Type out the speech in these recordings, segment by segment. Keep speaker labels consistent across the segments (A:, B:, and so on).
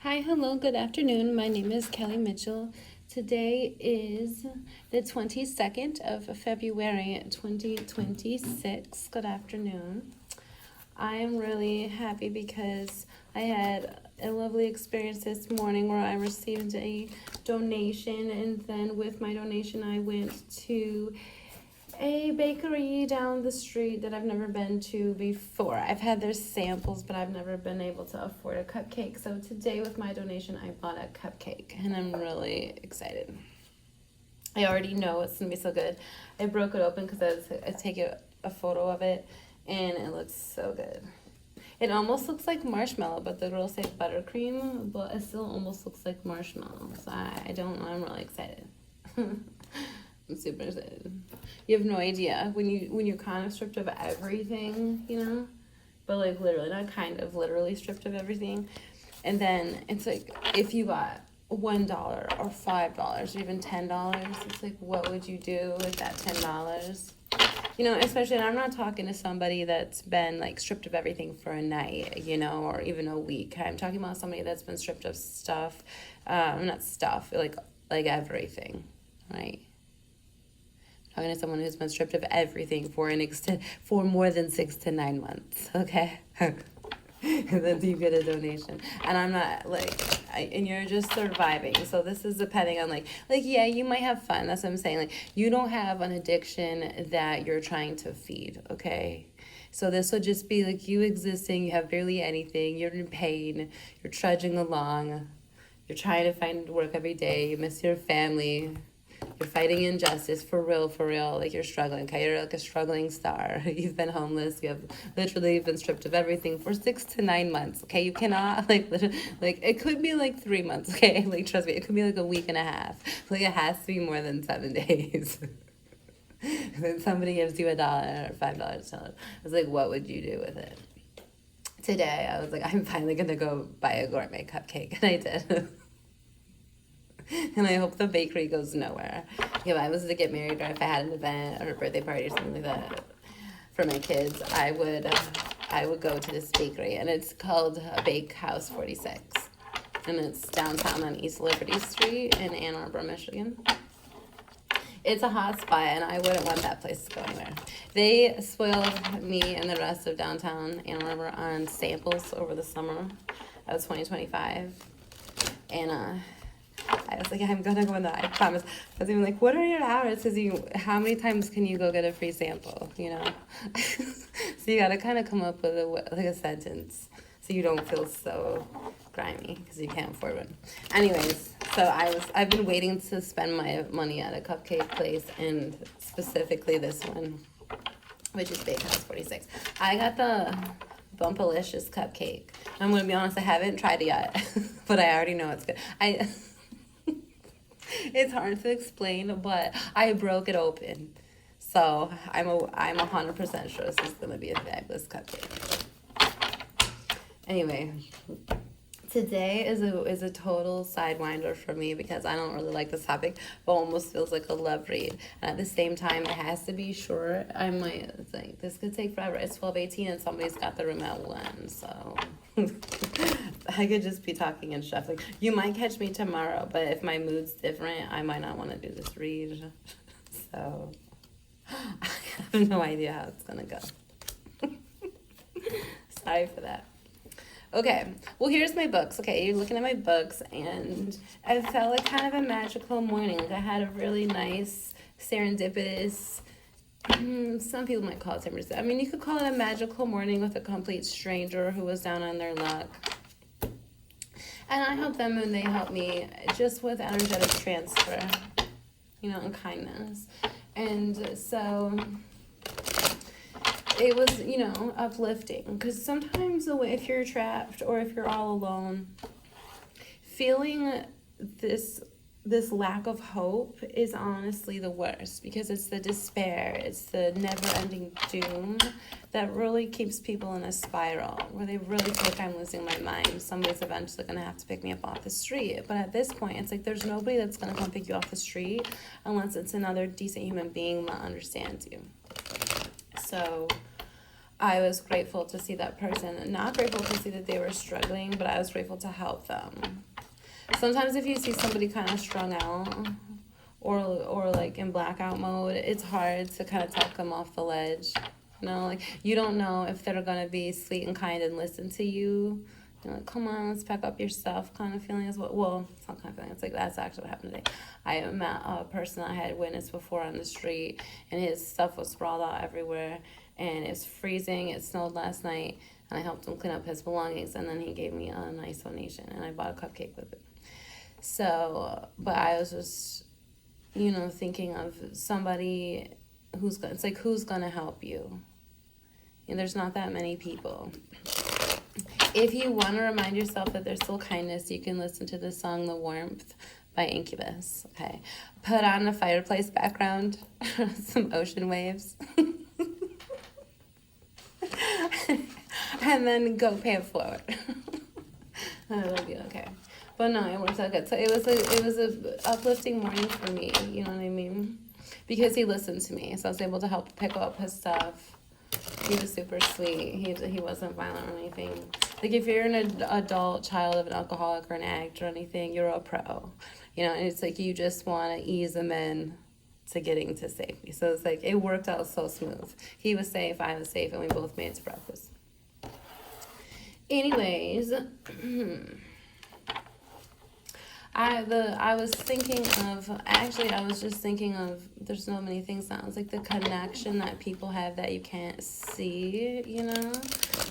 A: Hi, hello, good afternoon. My name is Kelly Mitchell. Today is the 22nd of February 2026. Good afternoon. I am really happy because I had a lovely experience this morning where I received a donation, and then with my donation, I went to a bakery down the street that I've never been to before. I've had their samples, but I've never been able to afford a cupcake. So today, with my donation, I bought a cupcake, and I'm really excited. I already know it's gonna be so good. I broke it open because I take a photo of it, and it looks so good. It almost looks like marshmallow, but the girls say buttercream, but it still almost looks like marshmallow. So I don't know. I'm really excited. I'm super excited. You have no idea when you're kind of stripped of everything, but like literally, not kind of, literally stripped of everything, and then it's like if you got $1 or $5 or even $10, it's like what would you do with that $10? Especially, and I'm not talking to somebody that's been like stripped of everything for a night, or even a week. I'm talking about somebody that's been stripped of stuff, not stuff, like everything, right? Talking to someone who's been stripped of everything for more than 6 to 9 months, okay? And then you get a donation, and I'm not and you're just surviving. So this is depending on yeah, you might have fun. That's what I'm saying. Like, you don't have an addiction that you're trying to feed, okay? So this would just be like you existing. You have barely anything. You're in pain. You're trudging along. You're trying to find work every day. You miss your family. You're fighting injustice for real, for real. Like, you're struggling, okay? You're like a struggling star. You've been homeless. You have literally been stripped of everything for 6 to 9 months, okay? You cannot, it could be like 3 months, okay? Like, trust me, it could be like a week and a half. Like, it has to be more than 7 days. And then somebody gives you $1 or $5. I was like, what would you do with it? Today, I was like, I'm finally gonna go buy a gourmet cupcake, and I did. And I hope the bakery goes nowhere. If I was to get married, or if I had an event or a birthday party or something like that for my kids, I would go to this bakery, and it's called Bakehouse 46, and it's downtown on East Liberty Street in Ann Arbor, Michigan. It's a hot spot, and I wouldn't want that place to go anywhere. They spoiled me and the rest of downtown Ann Arbor on samples over the summer of 2025, and I was like, I'm gonna go in there, I promise. I was even like, what are your hours? Because how many times can you go get a free sample, So you gotta kind of come up with a sentence so you don't feel so grimy because you can't afford one. Anyways, so I've been waiting to spend my money at a cupcake place, and specifically this one, which is Bakehouse 46. I got the Bumpalicious cupcake. I'm gonna be honest, I haven't tried it yet, but I already know it's good. It's hard to explain, but I broke it open. So I'm 100% sure this is gonna be a fabulous cupcake. Anyway, today is a total sidewinder for me because I don't really like this topic, but almost feels like a love read. And at the same time, it has to be short. I might think this could take forever. It's 12:18 and somebody's got the room at 1, so I could just be talking and stuff. Like, you might catch me tomorrow, but if my mood's different, I might not want to do this read. So I have no idea how it's gonna go. Sorry for that. Okay, well, here's my books. Okay, you're looking at my books, and I felt like kind of a magical morning. Like, I had a really nice, serendipitous, some people might call it serendipitous. I mean, you could call it a magical morning with a complete stranger who was down on their luck. And I help them, and they help me just with energetic transfer, and kindness. And so it was, uplifting. Because sometimes if you're trapped or if you're all alone, feeling this lack of hope is honestly the worst, because it's the despair, it's the never-ending doom that really keeps people in a spiral where they really feel like, I'm losing my mind. Somebody's eventually going to have to pick me up off the street. But at this point, it's like there's nobody that's going to come pick you off the street unless it's another decent human being that understands you. So I was grateful to see that person. Not grateful to see that they were struggling, but I was grateful to help them. Sometimes if you see somebody kind of strung out or like in blackout mode, it's hard to kind of talk them off the ledge. You know, like you don't know if they're gonna be sweet and kind and listen to you. You're like, come on, let's pack up your stuff, kind of feeling as well. Well, it's not kind of feeling. It's like that's actually what happened today. I met a person I had witnessed before on the street, and his stuff was sprawled out everywhere, and it's freezing. It snowed last night, and I helped him clean up his belongings, and then he gave me a nice donation, and I bought a cupcake with it. So, but I was just, thinking of somebody it's like, who's gonna help you? There's not that many people. If you want to remind yourself that there's still kindness, you can listen to the song The Warmth by Incubus. Okay. Put on a fireplace background, some ocean waves, and then go pay it forward. It'll be okay. But no, it worked out good. So it was a uplifting morning for me, you know what I mean? Because he listened to me, so I was able to help pick up his stuff. He was super sweet. He wasn't violent or anything. Like, if you're an adult child of an alcoholic or an addict or anything, you're a pro. And it's like you just want to ease them in to getting to safety. So it's like, it worked out so smooth. He was safe, I was safe, and we both made it to breakfast. Anyways, I was just thinking of, there's so many things now. It's like the connection that people have that you can't see,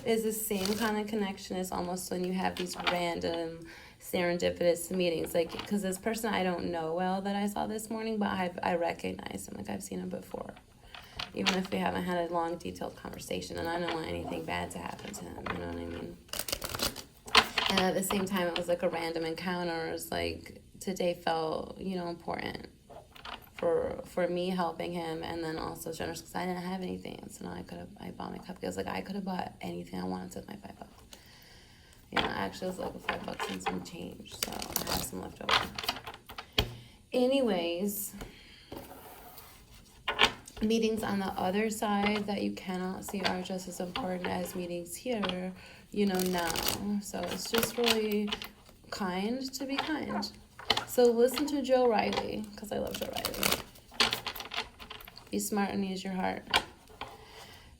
A: is the same kind of connection as almost when you have these random serendipitous meetings. Like, because this person I don't know well that I saw this morning, but I recognize him, like I've seen him before. Even if we haven't had a long, detailed conversation, and I don't want anything bad to happen to him, you know what I mean? And at the same time, it was like a random encounter. It was like, today felt, important for me helping him, and then also generous because I didn't have anything. So now I bought my cupcake. I was like, I could have bought anything I wanted with my $5. Actually, it was like $5 and some change. So I have some left over. Anyways, meetings on the other side that you cannot see are just as important as meetings here, now. So it's just really kind to be kind. So listen to Joe Riley, because I love Joe Riley. Be smart and use your heart.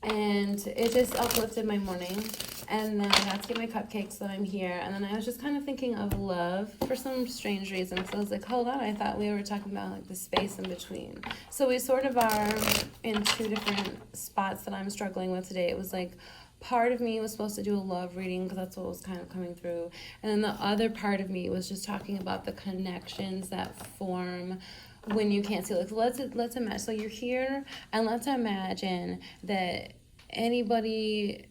A: And it just uplifted my morning. And then I got to get my cupcakes, so I'm here. And then I was just kind of thinking of love for some strange reason. So I was like, hold on, I thought we were talking about like the space in between. So we sort of are in two different spots that I'm struggling with today. It was like, part of me was supposed to do a love reading because that's what was kind of coming through. And then the other part of me was just talking about the connections that form when you can't see. Like, let's imagine, so you're here, and let's imagine that anybody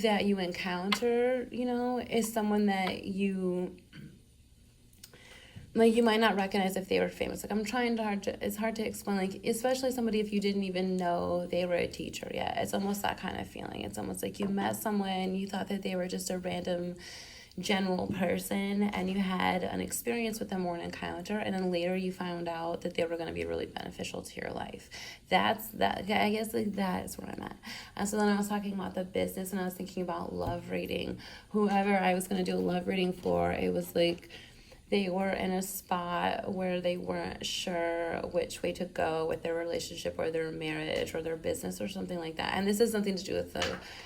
A: that you encounter, is someone that you might not recognize if they were famous. Like, it's hard to explain, like, especially somebody if you didn't even know they were a teacher yet. It's almost that kind of feeling. It's almost like you met someone, you thought that they were just a random general person, and you had an experience with them or an encounter, and then later you found out that they were going to be really beneficial to your life. I guess like that's where I'm at. And so then I was talking about the business, and I was thinking about love reading. Whoever I was going to do a love reading for, it was like they were in a spot where they weren't sure which way to go with their relationship or their marriage or their business or something like that. And this has something to do with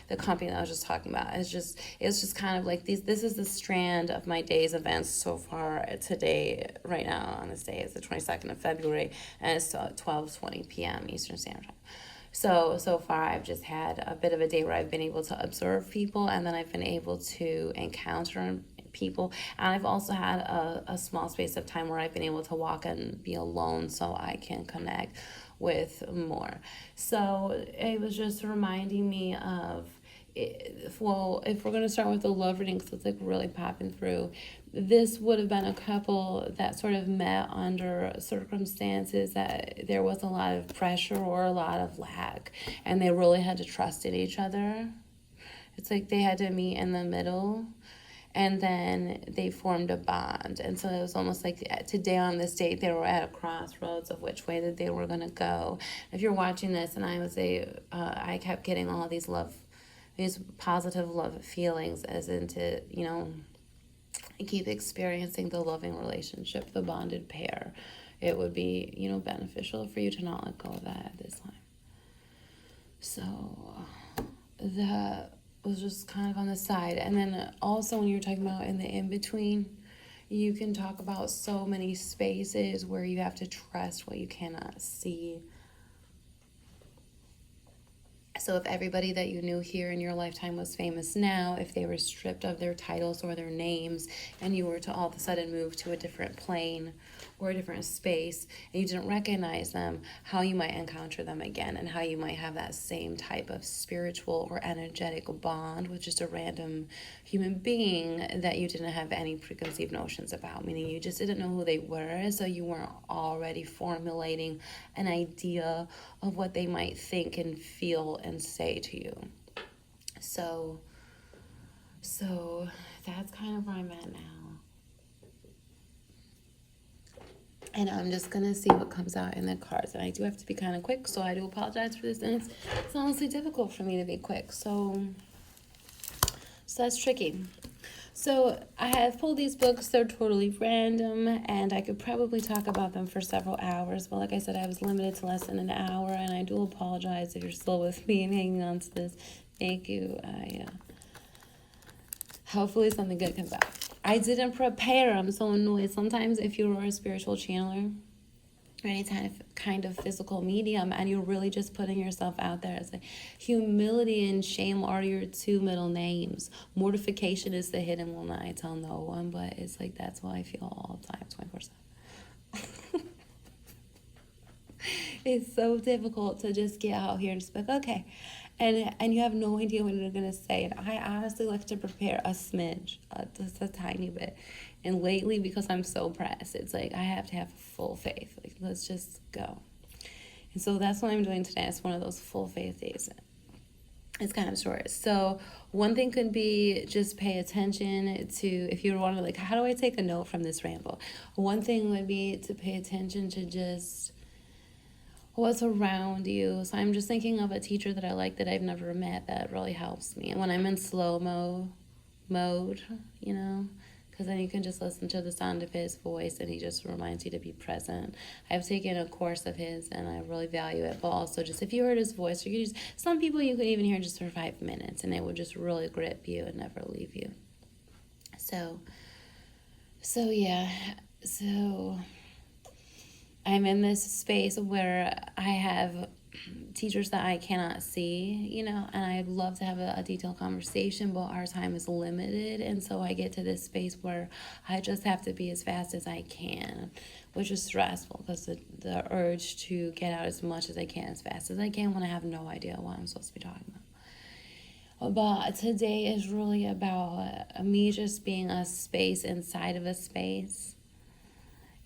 A: the company that I was just talking about. It's just kind of like this is the strand of my day's events so far today, right now on this day. It's the 22nd of February, and it's 12:20 p.m. Eastern Standard Time. So far I've just had a bit of a day where I've been able to observe people, and then I've been able to encounter people, and I've also had a small space of time where I've been able to walk and be alone so I can connect with more. So it was just reminding me of, if we're going to start with the love reading, because it's like really popping through, this would have been a couple that sort of met under circumstances that there was a lot of pressure or a lot of lack, and they really had to trust in each other. It's like they had to meet in the middle. and then they formed a bond. And so it was almost like today on this date, they were at a crossroads of which way that they were going to go. If you're watching this, and I would say I kept getting all these positive love feelings, as into, keep experiencing the loving relationship, the bonded pair. It would be, beneficial for you to not let go of that at this time. So that was just kind of on the side. And then also when you're talking about in the in-between, you can talk about so many spaces where you have to trust what you cannot see. So if everybody that you knew here in your lifetime was famous now, if they were stripped of their titles or their names, and you were to all of a sudden move to a different plane or a different space, and you didn't recognize them, how you might encounter them again, and how you might have that same type of spiritual or energetic bond with just a random human being that you didn't have any preconceived notions about, meaning you just didn't know who they were, so you weren't already formulating an idea of what they might think and feel and say to you. So that's kind of where I'm at now. And I'm just going to see what comes out in the cards. And I do have to be kind of quick, so I do apologize for this. And it's honestly difficult for me to be quick. So that's tricky. So I have pulled these books. They're totally random, and I could probably talk about them for several hours. But like I said, I was limited to less than an hour, and I do apologize if you're still with me and hanging on to this. Thank you. Hopefully something good comes out. I didn't prepare. I'm so annoyed. Sometimes if you're a spiritual channeler or any kind of physical medium and you're really just putting yourself out there, as humility and shame are your two middle names. Mortification is the hidden one that I tell no one, but it's like that's how I feel all the time, 24/7. It's so difficult to just get out here and just be like, okay. And you have no idea what you're going to say. And I honestly like to prepare a smidge, just a tiny bit. And lately, because I'm so pressed, it's like I have to have full faith. Like, let's just go. And so that's what I'm doing today. It's one of those full faith days. It's kind of short. So one thing could be just pay attention to, if you wonder, like, how do I take a note from this ramble? One thing would be to pay attention to just what's around you. So I'm just thinking of a teacher that I like that I've never met that really helps me. And when I'm in slow-mo mode, because then you can just listen to the sound of his voice and he just reminds you to be present. I've taken a course of his and I really value it. But also just if you heard his voice, or you could just, some people you could even hear just for 5 minutes and it would just really grip you and never leave you. So I'm in this space where I have teachers that I cannot see, and I'd love to have a detailed conversation, but our time is limited. And so I get to this space where I just have to be as fast as I can, which is stressful because the urge to get out as much as I can, as fast as I can, when I have no idea what I'm supposed to be talking about. But today is really about me just being a space inside of a space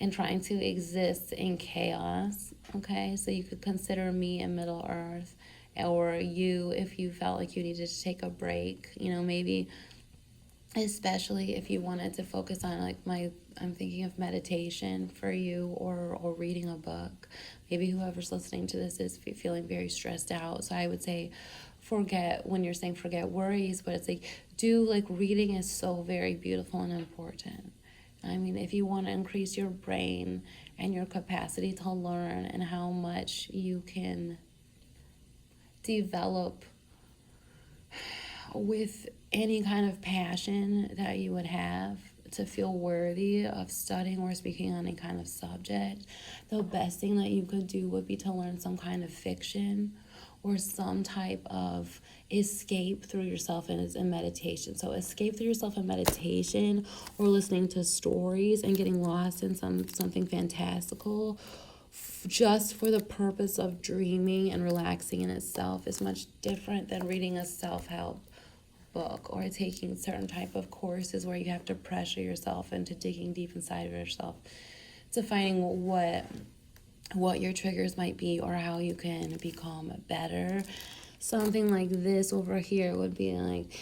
A: and trying to exist in chaos, okay? So you could consider me in Middle Earth, or you, if you felt like you needed to take a break, maybe especially if you wanted to focus on, like, I'm thinking of meditation for you, or reading a book. Maybe whoever's listening to this is feeling very stressed out. So I would say forget worries, but it's like, reading is so very beautiful and important. I mean, if you want to increase your brain and your capacity to learn and how much you can develop with any kind of passion that you would have to feel worthy of studying or speaking on any kind of subject, the best thing that you could do would be to learn some kind of fiction or some type of escape through yourself in meditation. So escape through yourself in meditation, or listening to stories and getting lost in something fantastical just for the purpose of dreaming and relaxing in itself is much different than reading a self-help book or taking certain type of courses where you have to pressure yourself into digging deep inside of yourself to finding what your triggers might be or how you can become better. Something like this over here would be like,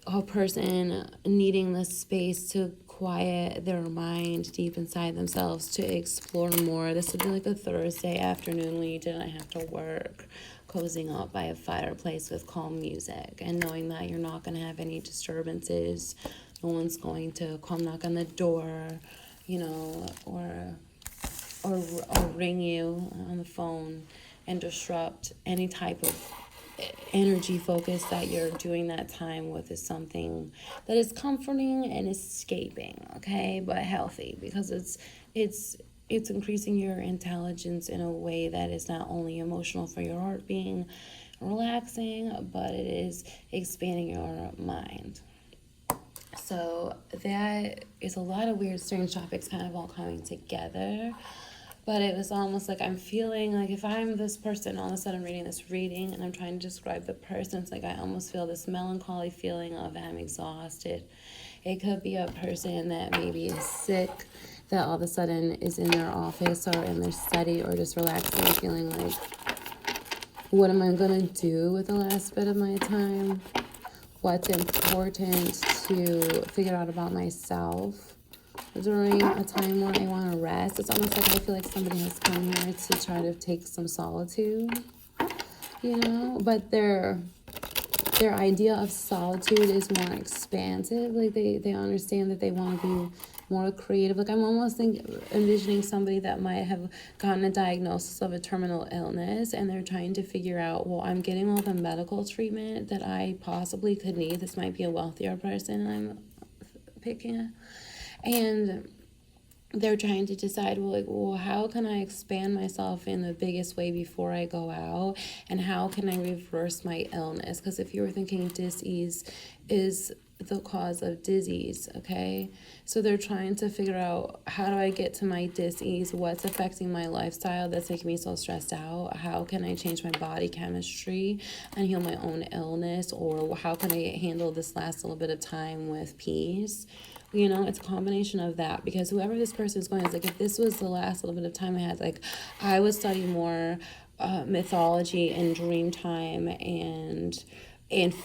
A: a person needing the space to quiet their mind deep inside themselves to explore more. This would be like a Thursday afternoon when you didn't have to work, cozying up by a fireplace with calm music and knowing that you're not going to have any disturbances. No one's going to come knock on the door, you know, or ring you on the phone and disrupt any type of energy focus that you're doing that time with. Is something that is comforting and escaping, okay, but healthy, because it's increasing your intelligence in a way that is not only emotional for your heart being relaxing, but it is expanding your mind. So that is a lot of weird, strange topics kind of all coming together. But it was almost like I'm feeling like if I'm this person, all of a sudden I'm reading this reading and I'm trying to describe the person, it's like I almost feel this melancholy feeling of I'm exhausted. It could be a person that maybe is sick, that all of a sudden is in their office or in their study or just relaxing and feeling like, what am I going to do with the last bit of my time? What's important to figure out about myself during a time where I want to rest. It's almost like I feel like somebody has come here to try to take some solitude, you know, but their idea of solitude is more expansive. Like they understand that they want to be more creative. Like I'm almost envisioning somebody that might have gotten a diagnosis of a terminal illness and they're trying to figure out, well, I'm getting all the medical treatment that I possibly could need. This might be a wealthier person I'm picking, and they're trying to decide, well, how can I expand myself in the biggest way before I go out? And how can I reverse my illness? Because if you were thinking dis-ease is the cause of disease, okay? So they're trying to figure out, how do I get to my dis-ease? What's affecting my lifestyle that's making me so stressed out? How can I change my body chemistry and heal my own illness? Or how can I handle this last little bit of time with peace? You know, it's a combination of that, because whoever this person is going is like, if this was the last little bit of time I had, like I would study more mythology and dream time and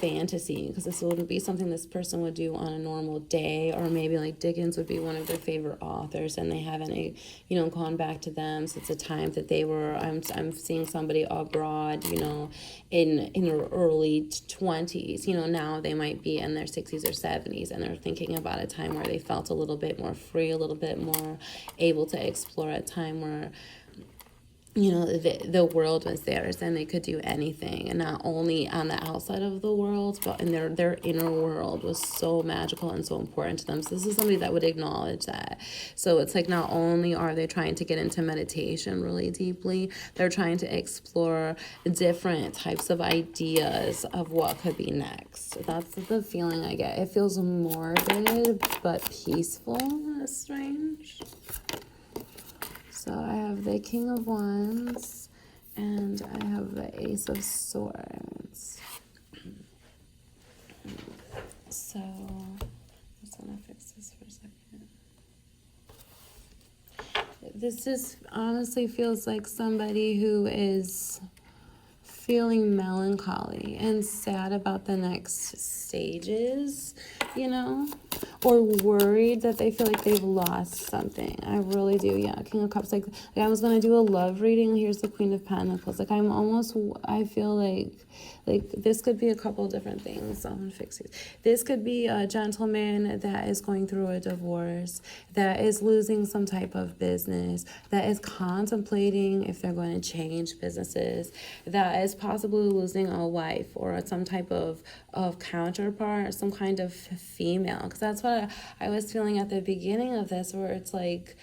A: fantasy, because this wouldn't be something this person would do on a normal day. Or maybe like Dickens would be one of their favorite authors and they haven't, you know, gone back to them since the time that they were, I'm seeing somebody abroad, you know, in their early 20s, you know, now they might be in their 60s or 70s and they're thinking about a time where they felt a little bit more free, a little bit more able to explore, a time where, you know, the world was theirs and they could do anything, and not only on the outside of the world, but in their inner world was so magical and so important to them. So this is somebody that would acknowledge that. So it's like, not only are they trying to get into meditation really deeply, they're trying to explore different types of ideas of what could be next. That's the feeling I get. It feels morbid but peaceful. That's strange. So I have the King of Wands and I have the Ace of Swords. So I'm just gonna fix this for a second. This just honestly feels like somebody who is feeling melancholy and sad about the next stages, you know, or worried that they feel like they've lost something. I really do. Yeah, King of Cups. Like I was gonna do a love reading. Here's the Queen of Pentacles. Like I feel like this could be a couple different things. I'm gonna fix these. This could be a gentleman that is going through a divorce, that is losing some type of business, that is contemplating if they're going to change businesses, that is possibly losing a wife or some type of counterpart, some kind of female. Because that's what I was feeling at the beginning of this, where it's like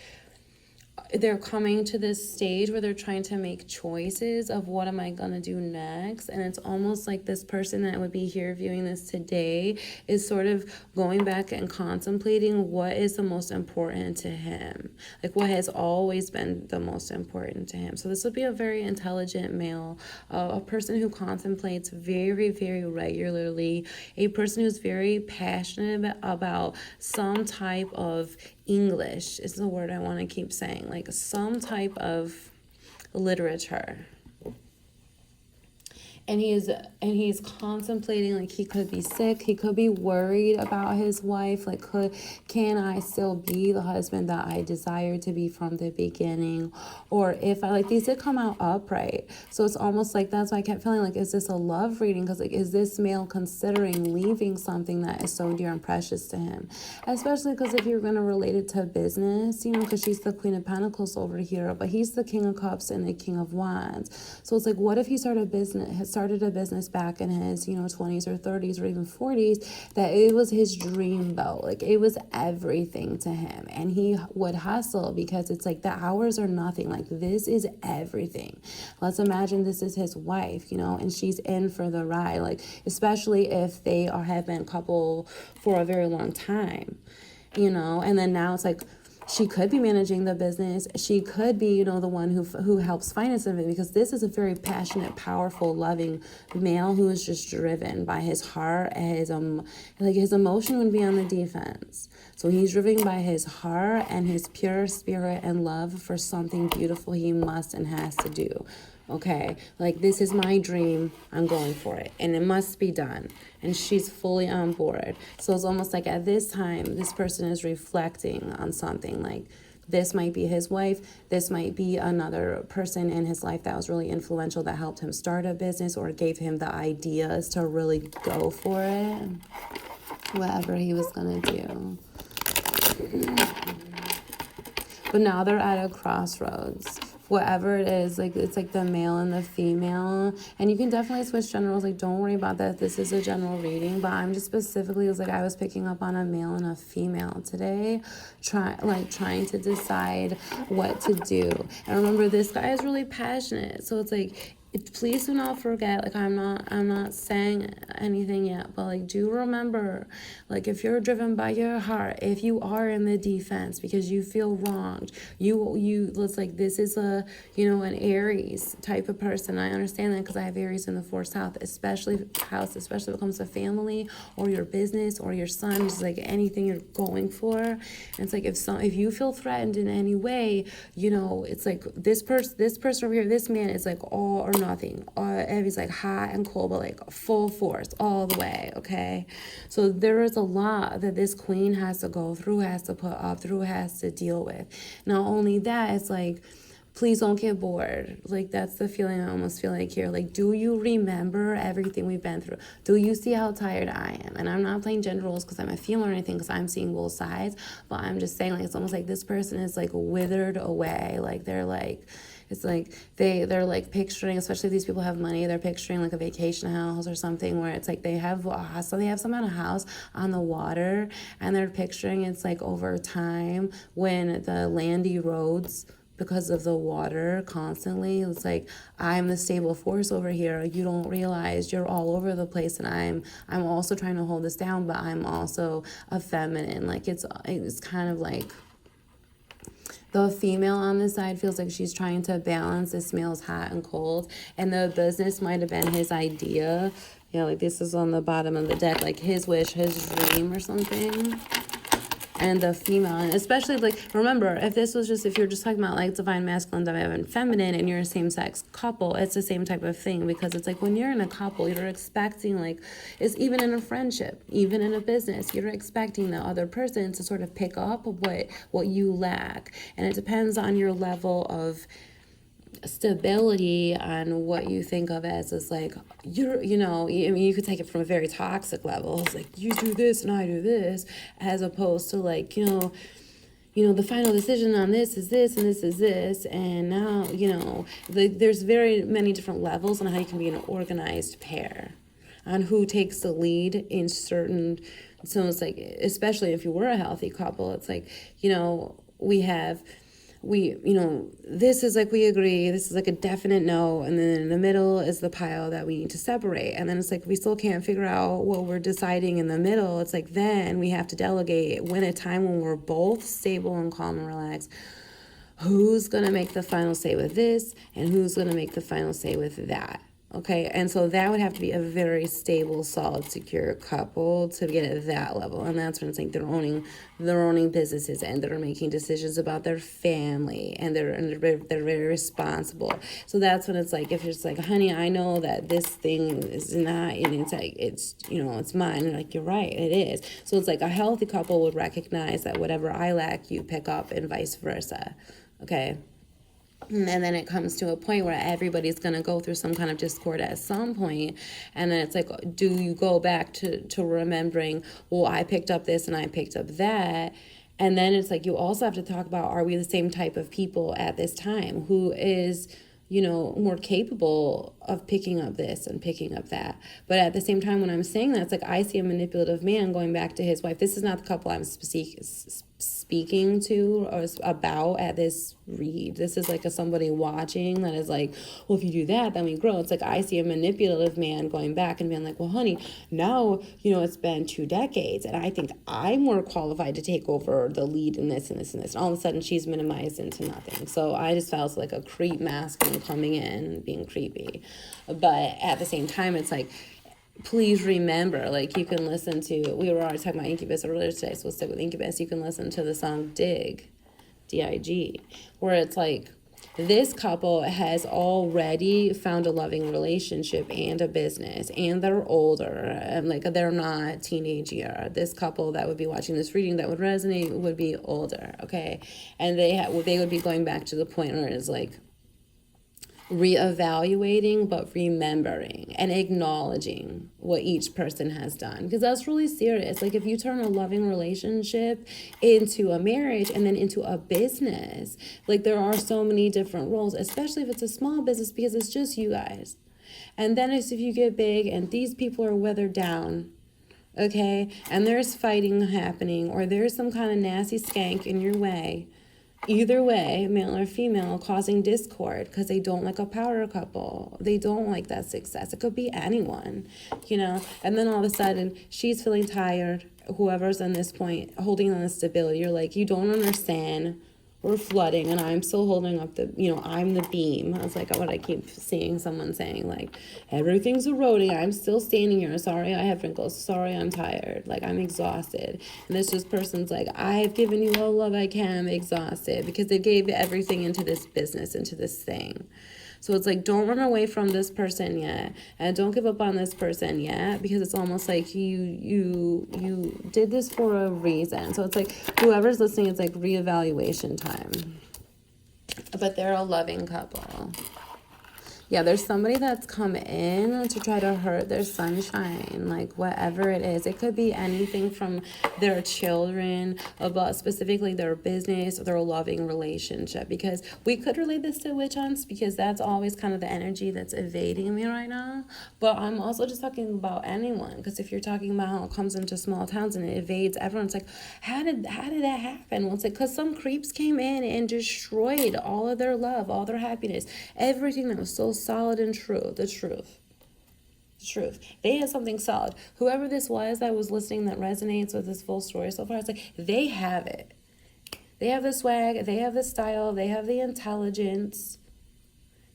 A: they're coming to this stage where they're trying to make choices of what am I going to do next. And it's almost like this person that would be here viewing this today is sort of going back and contemplating what is the most important to him, like what has always been the most important to him. So this would be a very intelligent male, a person who contemplates very, very regularly, a person who's very passionate about some type of English is the word I want to keep saying, like some type of literature. and he's contemplating, like, he could be sick, he could be worried about his wife, like, can I still be the husband that I desire to be from the beginning? Or if I, like, these did come out upright, so it's almost like, that's why I kept feeling like, is this a love reading? Because, like, is this male considering leaving something that is so dear and precious to him? Especially because if you're going to relate it to business, you know, because she's the Queen of Pentacles over here, but he's the King of Cups and the King of Wands. So it's like, what if he started a business back in his, you know, 20s or 30s or even 40s, that it was his dream though, like it was everything to him, and he would hustle because it's like the hours are nothing, like this is everything. Let's imagine this is his wife, you know, and she's in for the ride, like especially if they have been a couple for a very long time, you know, and then now it's like, she could be managing the business. She could be, you know, the one who helps finance it, because this is a very passionate, powerful, loving male who is just driven by his heart and his emotion would be on the defense. So he's driven by his heart and his pure spirit and love for something beautiful he must and has to do. Okay, like, this is my dream, I'm going for it, and it must be done, and she's fully on board. So it's almost like at this time, this person is reflecting on something, like this might be his wife, this might be another person in his life that was really influential, that helped him start a business or gave him the ideas to really go for it, whatever he was gonna do. But now they're at a crossroads. Whatever it is, like, it's like the male and the female, and you can definitely switch generals, like, don't worry about that. This is a general reading, but I'm just specifically, it was like I was picking up on a male and a female today, trying to decide what to do. And remember, this guy is really passionate, so it's like, please do not forget, like, I'm not saying anything yet, but like, do remember, like, if you're driven by your heart, if you are in the defense because you feel wronged, it's like, this is a, you know, an Aries type of person. I understand that because I have Aries in the 4th house, especially when it comes to family or your business or your son, just like anything you're going for. And it's like, if you feel threatened in any way, you know, it's like this person over here, this man is like all or nothing. He's like hot and cold, but like full force all the way. Okay, so there is a lot that this queen has to go through, has to put up through, has to deal with. Not only that, it's like, please don't get bored. Like, that's the feeling I almost feel like here. Like, do you remember everything we've been through? Do you see how tired I am? And I'm not playing gender roles because I'm a female or anything, because I'm seeing both sides, but I'm just saying, like, it's almost like this person is like withered away. Like, they're like, it's like they're like picturing, especially if these people have money, they're picturing like a vacation house or something where it's like they have some kind of house on the water, and they're picturing it's like over time when the land erodes because of the water constantly. It's like, I'm the stable force over here. You don't realize you're all over the place, and I'm also trying to hold this down, but I'm also a feminine. Like, it's kind of like the female on this side feels like she's trying to balance this male's hot and cold, and the business might have been his idea. You know, like, this is on the bottom of the deck, like his wish, his dream or something. And the female, and especially, like, remember, if you're just talking about like divine masculine, divine feminine, and you're a same-sex couple, it's the same type of thing, because it's like when you're in a couple, you're expecting, like, it's even in a friendship, even in a business, you're expecting the other person to sort of pick up what you lack, and it depends on your level of stability on what you think of as like, you know, I mean, you could take it from a very toxic level. It's like, you do this and I do this, as opposed to like, you know, the final decision on this is this and this is this, and now, you know, there's very many different levels on how you can be an organized pair, on who takes the lead in certain. So it's like, especially if you were a healthy couple, it's like, you know, you know, this is like, we agree, this is like a definite no, and then in the middle is the pile that we need to separate, and then it's like, we still can't figure out what we're deciding in the middle. It's like, then we have to delegate when a time when we're both stable and calm and relaxed. Who's gonna make the final say with this, and who's gonna make the final say with that? Okay, and so that would have to be a very stable, solid, secure couple to get at that level. And that's when it's like they're owning businesses and they're making decisions about their family and they're very responsible. So that's when it's like, if it's like, honey, I know that this thing is not, and it's like, it's mine. And like, you're right, it is. So it's like a healthy couple would recognize that whatever I lack, you pick up, and vice versa. Okay. And then it comes to a point where everybody's going to go through some kind of discord at some point. And then it's like, do you go back to remembering, well, I picked up this and I picked up that? And then it's like, you also have to talk about, are we the same type of people at this time? Who is, more capable of picking up this and picking up that? But at the same time, when I'm saying that, it's like, I see a manipulative man going back to his wife. This is not the couple I'm speaking to or about at this read. This is like somebody watching that is like, well, if you do that, then we grow. It's like, I see a manipulative man going back and being like, well, honey, now, it's been 2 decades and I think I'm more qualified to take over the lead in this and this and this. And all of a sudden she's minimized into nothing. So I just felt like a creep masculine coming in and being creepy. But at the same time, it's like, please remember, like, you can listen to, we were already talking about Incubus earlier today, so we'll stick with Incubus. You can listen to the song Dig, D-I-G, where it's like, this couple has already found a loving relationship and a business, and they're older, and like, they're not teenage year. This couple that would be watching this reading that would resonate would be older, okay? And they would be going back to the point where it's like, reevaluating, but remembering and acknowledging what each person has done, because that's really serious. Like, if you turn a loving relationship into a marriage and then into a business, like, there are so many different roles, especially if it's a small business, because it's just you guys. And then if you get big and these people are weathered down, okay, and there's fighting happening, or there's some kind of nasty skank in your way, either way, male or female, causing discord because they don't like a power couple. They don't like that success. It could be anyone, And then all of a sudden, she's feeling tired. Whoever's in this point, holding on the stability, you're like, you don't understand. We're flooding, and I'm still holding up I'm the beam. That's like what I keep seeing someone saying, like, everything's eroding. I'm still standing here. Sorry, I have wrinkles. Sorry, I'm tired. Like, I'm exhausted. And this just person's like, I have given you all love I can. I'm exhausted, because they gave everything into this business, into this thing. So it's like, don't run away from this person yet, and don't give up on this person yet, because it's almost like you did this for a reason. So it's like, whoever's listening, it's like reevaluation time. But they're a loving couple. Yeah, there's somebody that's come in to try to hurt their sunshine, like whatever it is. It could be anything from their children, about specifically their business or their loving relationship, because we could relate this to witch hunts, because that's always kind of the energy that's evading me right now. But I'm also just talking about anyone, because if you're talking about how it comes into small towns and it evades everyone, it's like, how did that happen? Well, it's like, because some creeps came in and destroyed all of their love, all their happiness, everything that was so solid and true. The truth. They had something solid. Whoever this was that was listening, that resonates with this full story so far, it's like, they have it. They have the swag, they have the style, they have the intelligence.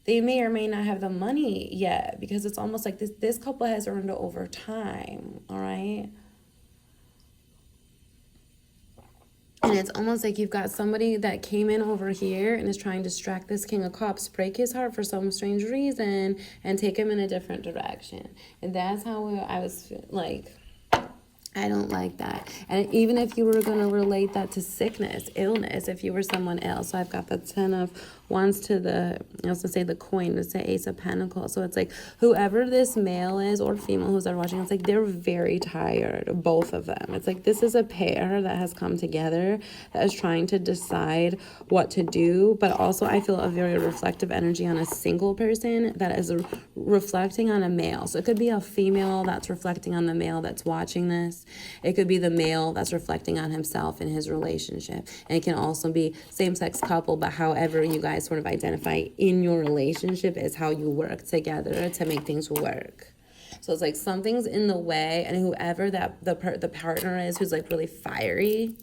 A: They may or may not have the money yet, because it's almost like this couple has earned it over time, all right? And it's almost like you've got somebody that came in over here and is trying to distract this King of Cups, break his heart for some strange reason, and take him in a different direction. And that's how I was like, I don't like that. And even if you were going to relate that to sickness, illness, if you were someone else. So I've got the 10 of Wands to the, I was going to say the coin, it's the Ace of Pentacles. So it's like, whoever this male is or female who's ever watching, it's like, they're very tired, both of them. It's like, this is a pair that has come together, that is trying to decide what to do. But also, I feel a very reflective energy on a single person that is reflecting on a male. So it could be a female that's reflecting on the male that's watching this. It could be the male that's reflecting on himself in his relationship. And it can also be same-sex couple, but however you guys sort of identify in your relationship is how you work together to make things work. So it's like something's in the way, and whoever that the partner is who's like really fiery,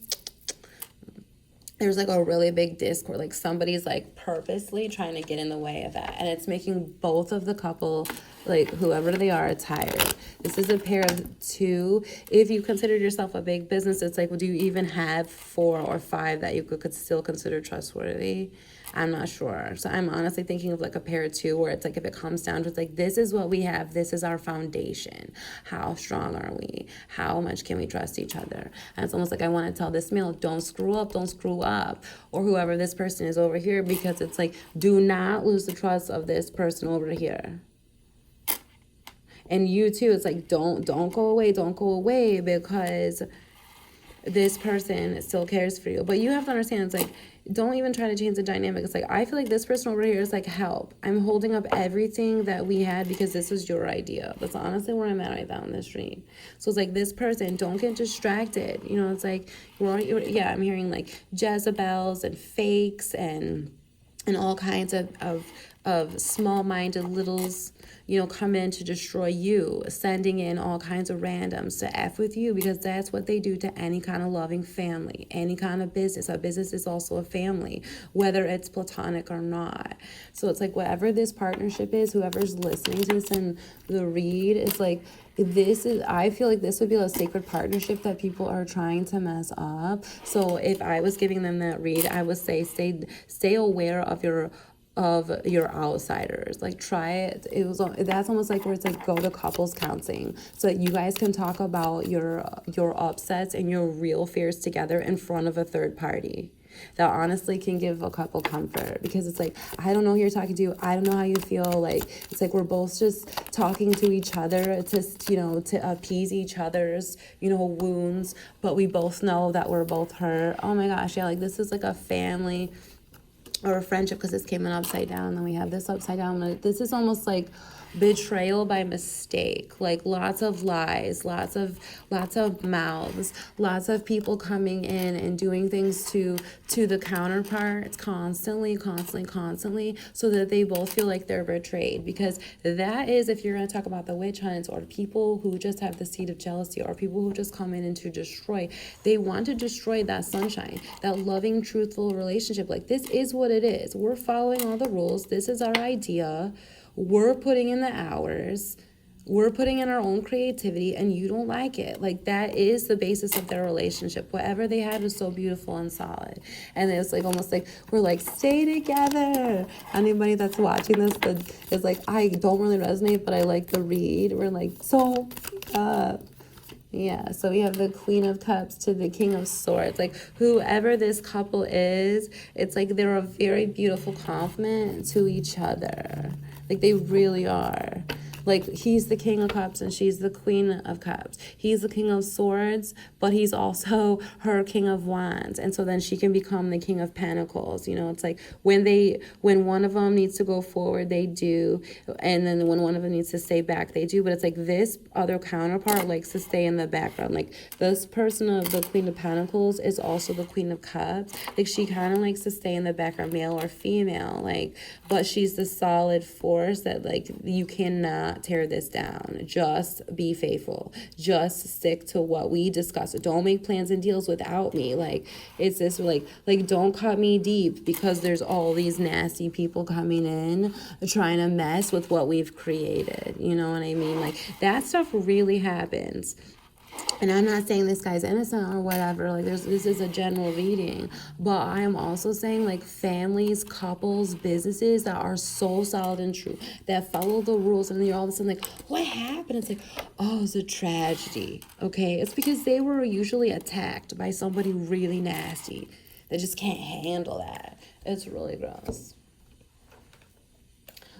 A: there's like a really big discord, like somebody's like purposely trying to get in the way of that, and it's making both of the couple like whoever they are, tired. This is a pair of two. If you considered yourself a big business, it's like, well, do you even have 4 or 5 that you could still consider trustworthy? I'm not sure. So I'm honestly thinking of like a pair of 2 where it's like, if it comes down to, it's like, this is what we have. This is our foundation. How strong are we? How much can we trust each other? And it's almost like I want to tell this male, don't screw up, don't screw up. Or whoever this person is over here, because it's like, do not lose the trust of this person over here. And you too, it's like, don't go away, because this person still cares for you. But you have to understand, it's like, don't even try to change the dynamic. It's like, I feel like this person over here is like, help. I'm holding up everything that we had because this was your idea. That's honestly where I'm at right now in this dream. So it's like, this person, don't get distracted. You know, it's like, yeah, I'm hearing like Jezebels and fakes and all kinds of small-minded littles, you know, come in to destroy you, sending in all kinds of randoms to F with you, because that's what they do to any kind of loving family, any kind of business. A business is also a family, whether it's platonic or not. So it's like, whatever this partnership is, whoever's listening to this in the read, is like, I feel like this would be a sacred partnership that people are trying to mess up. So if I was giving them that read, I would say, stay aware of your outsiders. Like, try it. That's almost like where it's like, go to couples counseling so that you guys can talk about your upsets and your real fears together in front of a third party. That honestly can give a couple comfort, because it's like, I don't know who you're talking to, I don't know how you feel. Like, it's like, we're both just talking to each other to, you know, to appease each other's, you know, wounds, but we both know that we're both hurt. Oh my gosh, yeah, like, this is like a family or a friendship, because this came in upside down, and then we have this upside down. This is almost like betrayal by mistake, like lots of lies, lots of mouths, lots of people coming in and doing things to the counterparts constantly, so that they both feel like they're betrayed. Because that is, if you're going to talk about the witch hunts, or people who just have the seed of jealousy, or people who just come in and to destroy, they want to destroy that sunshine, that loving, truthful relationship. Like, this is what it is. We're following all the rules. This is our idea. We're putting in the hours, we're putting in our own creativity, and you don't like it. Like, that is the basis of their relationship. Whatever they had was so beautiful and solid. And it's like, almost like, we're like, stay together. Anybody that's watching this that is like, I don't really resonate, but I like the read, we're like, so yeah, so we have the Queen of Cups to the King of Swords. Like, whoever this couple is, it's like they're a very beautiful compliment to each other. Like, they really are. Like, he's the King of Cups and she's the Queen of Cups. He's the King of Swords, but he's also her King of Wands. And so then she can become the King of Pentacles. You know, it's like, when one of them needs to go forward, they do. And then when one of them needs to stay back, they do. But it's like, this other counterpart likes to stay in the background. Like, this person of the Queen of Pentacles is also the Queen of Cups. Like, she kind of likes to stay in the background, male or female. Like, but she's the solid force that, like, you cannot tear this down. Just be faithful. Just stick to what we discussed. Don't make plans and deals without me. Like, it's this, like don't cut me deep, because there's all these nasty people coming in trying to mess with what we've created. You know what I mean? Like, that stuff really happens. And I'm not saying this guy's innocent or whatever. Like, this is a general reading. But I am also saying, like, families, couples, businesses that are so solid and true, that follow the rules, and you're all of a sudden like, what happened? It's like, oh, it's a tragedy. Okay? It's because they were usually attacked by somebody really nasty that just can't handle that. It's really gross.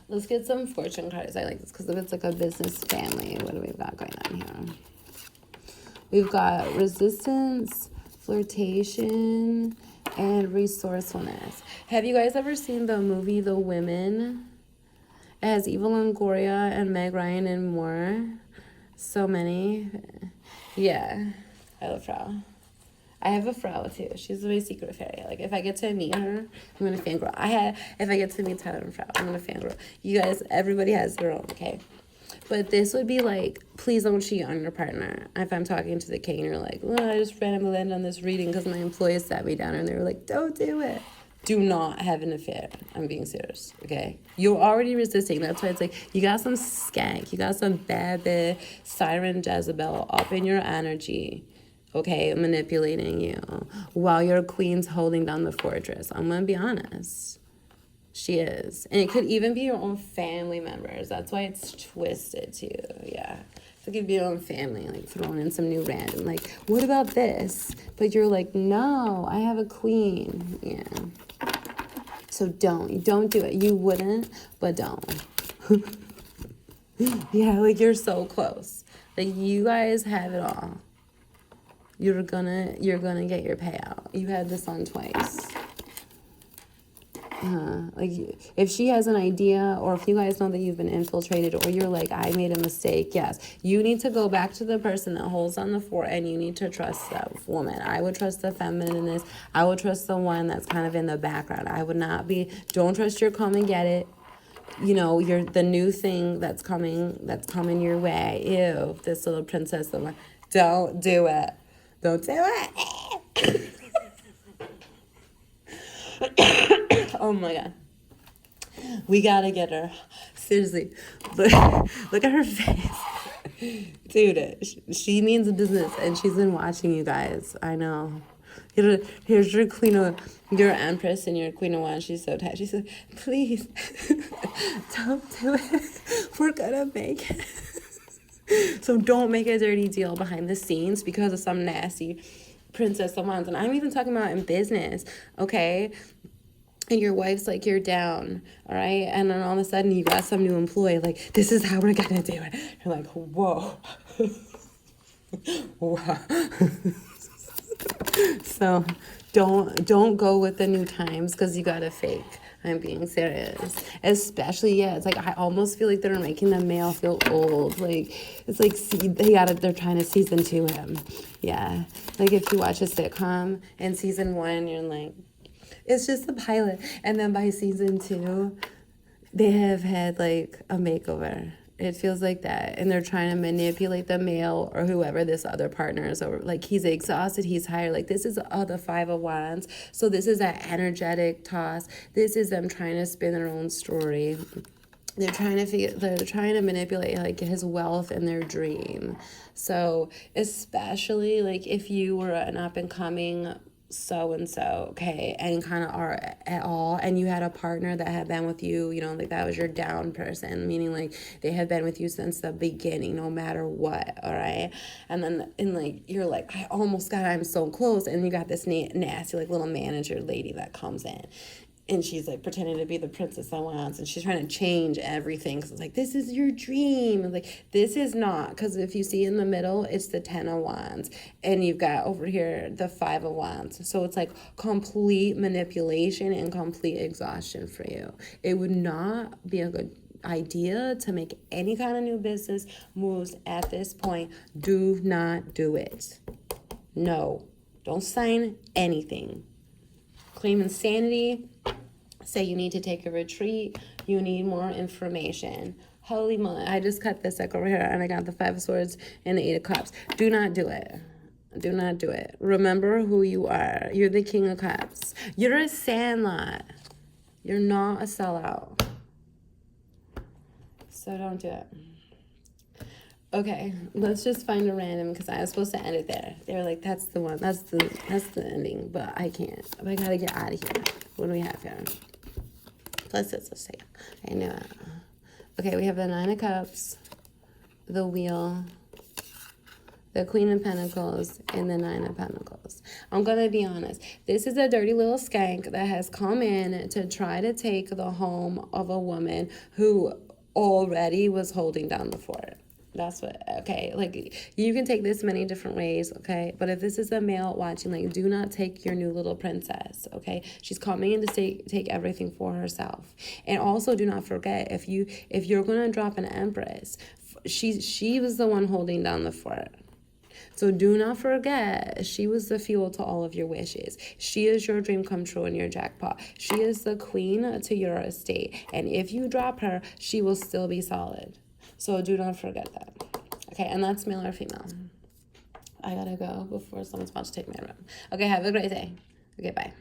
A: Let's get some fortune cards. I like this because if it's like a business family, what do we got going on here? We've got resistance, flirtation, and resourcefulness. Have you guys ever seen the movie The Women? It has Eva Longoria and Meg Ryan and more. So many. Yeah, I love Frau. I have a Frau too. She's my secret fairy. Like, if I get to meet her, I'm gonna fangirl. If I get to meet Tyler and Frau, I'm gonna fangirl. You guys, everybody has their own, okay? But this would be like, please don't cheat on your partner. If I'm talking to the king and you're like, well, I just randomly landed on this reading because my employees sat me down and they were like, don't do it. do not have an affair. I'm being serious, okay? You're already resisting. That's why it's like you got some skank, you got some bad bitch, siren Jezebel up in your energy, okay, manipulating you while your queen's holding down the fortress. I'm gonna be honest. She is. And it could even be your own family members. That's why it's twisted too. Yeah. It could be your own family, like throwing in some new random, like, what about this? But you're like, no, I have a queen. Yeah. So don't do it. You wouldn't, but don't. Yeah, like you're so close. Like you guys have it all. You're gonna get your payout. You had this on twice. Like if she has an idea, or if you guys know that you've been infiltrated, or you're like, I made a mistake, yes, you need to go back to the person that holds on the fort, and you need to trust that woman. I would trust the femininist. I would trust the one that's kind of in the background. I would not be, don't trust your come and get it. You know, you're the new thing that's coming your way. Ew, this little princess. Don't do it. Don't do it. Oh my God. We gotta get her. Seriously. Look at her face. Dude, she means business, and she's been watching you guys. I know. Here's your your empress and your queen of wands. She's so tired. She said, please, don't do it. We're gonna make it. So don't make a dirty deal behind the scenes because of some nasty princess of wands. And I'm even talking about in business, okay? And your wife's like, you're down, all right? And then all of a sudden you got some new employee, like, this is how we're gonna do it. You're like, whoa. Wow. So don't go with the new times because you gotta fake. I'm being serious. Especially, yeah, it's like I almost feel like they're making the male feel old. Like it's like they're trying to season 2 him. Yeah. Like if you watch a sitcom and season 1, you're like, it's just a pilot. And then by season 2, they have had like a makeover. It feels like that. And they're trying to manipulate the male or whoever this other partner is. Or like he's exhausted, he's tired. Like this is the 5 of wands. So this is that energetic toss. This is them trying to spin their own story. They're trying to manipulate like his wealth and their dream. So especially like if you were an up and coming so-and-so, okay, and kind of are at all, and you had a partner that had been with you, you know, like that was your down person, meaning like they had been with you since the beginning, no matter what, all right? And then, and like, you're like, I'm so close, and you got this nasty, like, little manager lady that comes in, and she's like pretending to be the princess of wands, and she's trying to change everything because it's like, this is your dream, and like this is not, because if you see in the middle it's the 10 of wands, and you've got over here the 5 of wands, so it's like complete manipulation and complete exhaustion for you. It would not be a good idea to make any kind of new business moves at this point. Do not do it. No, don't sign anything. Claim insanity. Say you need to take a retreat, you need more information. Holy moly, I just cut this deck over here and I got the 5 of swords and the 8 of cups. Do not do it. Do not do it. Remember who you are. You're the king of cups. You're a sandlot. You're not a sellout. So don't do it. Okay, let's just find a random because I was supposed to end it there. They were like, that's the one. That's the ending, but I can't. I gotta get out of here. What do we have here? Plus, it's a sale. I know it. Okay, we have the 9 of Cups, the Wheel, the Queen of Pentacles, and the 9 of Pentacles. I'm going to be honest. This is a dirty little skank that has come in to try to take the home of a woman who already was holding down the fort. That's what, okay, like, you can take this many different ways, okay? But if this is a male watching, like, do not take your new little princess, okay? She's coming in to take everything for herself. And also, do not forget, if you're going to drop an empress, she was the one holding down the fort. So do not forget, she was the fuel to all of your wishes. She is your dream come true and your jackpot. She is the queen to your estate. And if you drop her, she will still be solid. So do not forget that. Okay, and that's male or female. I gotta go before someone's about to take my room. Okay, have a great day. Okay, bye.